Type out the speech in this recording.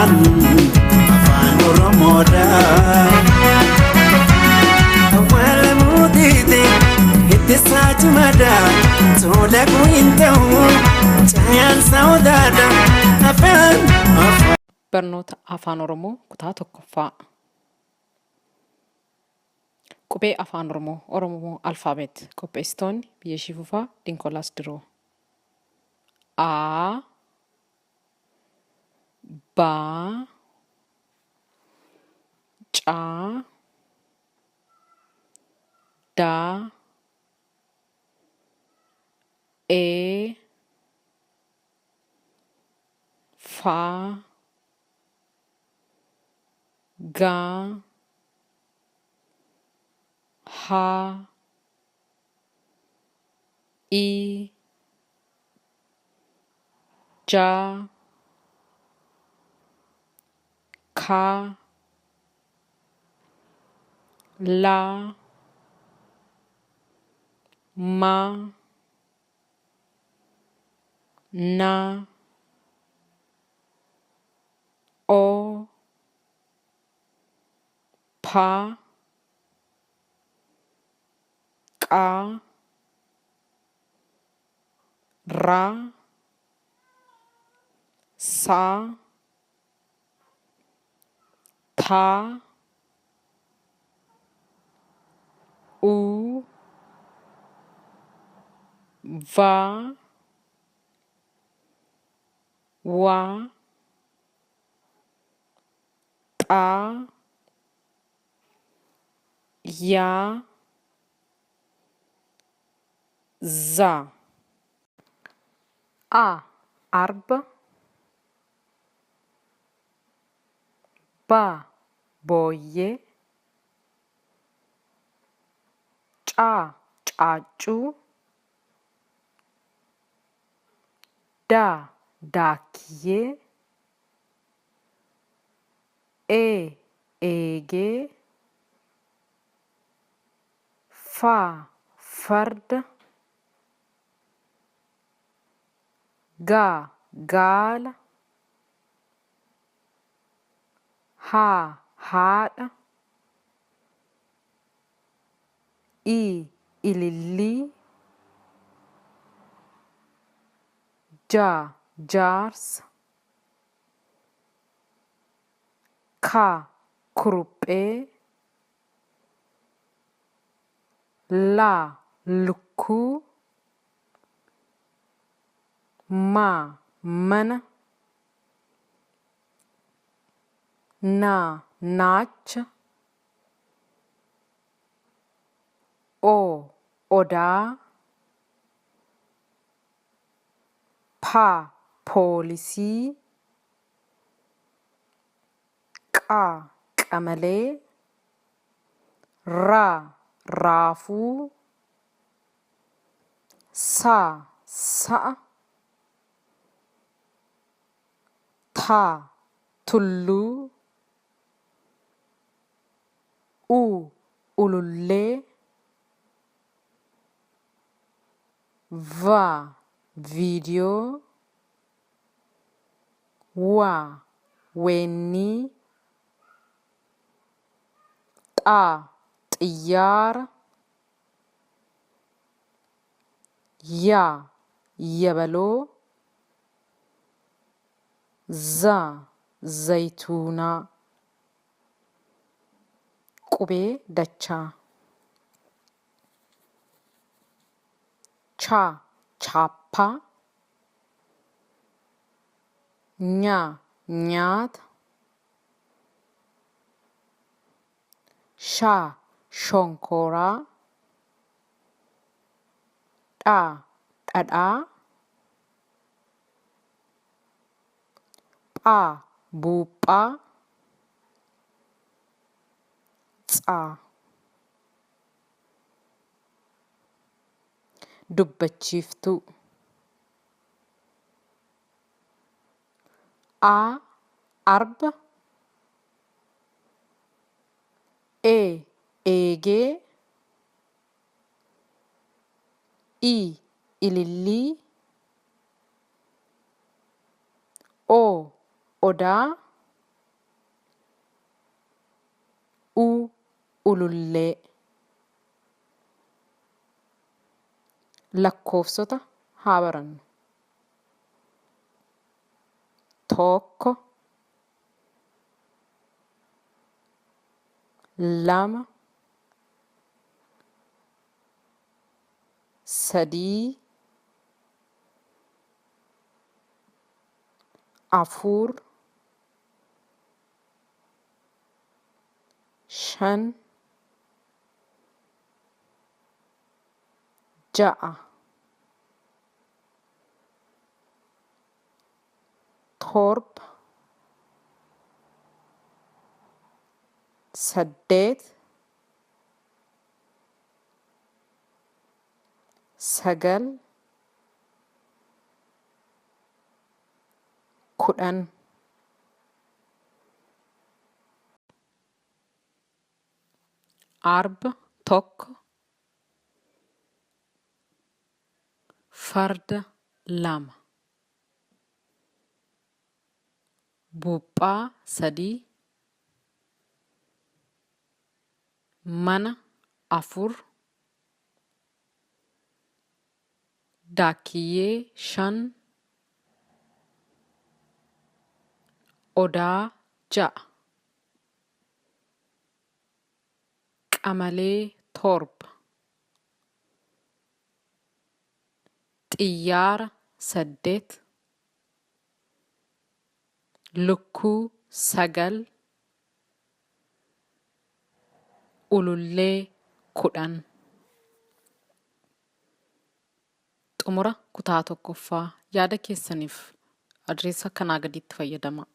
afaan oromoodha awwaala muutiiti itti saachumada tola guinta'u caayaan saawdaadha afaan barnoota afaan oromoo kutaa tokkoffaa qubee afaan oromoo alfaabeet qopheessitoonni biyya Shifufaa Dinkolaas Diroo A Ba Ca Da E Fa Ga Ha I Ja Ka La Ma Na O Pa Qa Ra Sa Ta U Va Wa Ta Ya Za A Arb Ba Boye Ca Cacu Da Dakiye Ege Fa Fard Ga Gal Ha Had Ilili Ja Jars Ka Kurpe La Luku Ma Mana Na Nach O Oda Pa Policy Qa Qamale Ra Rafu Sa Sa Ta Tullu Ululle Va Video Wa Weni Ta Tiyar Ya Yabalo Za Zaytuna Qubee dachaa Cha Chappa Nya Nyaata Sha Shonkora Da Dada Pa Bupa Tsa Dubbachiiftuu A Arb Eegee Ilillii O Odaa ulullee. Lakkoofsota haa barannu. Tokko, lama, sadii, afur, shan, ja'a, torba, saddeet, sagal, kudhan. Arba tokko, farda lama, buuphaa sadii, mana afur, daakiyyee shan, odaa ja'a, qamalee torba, xiyyaara saddeet, lukkuu sagal, ulullee kudhan. Xumura kutaa tokkoffaa. Yaada keessaniif adreessa kanaa gaditti fayyadamaa.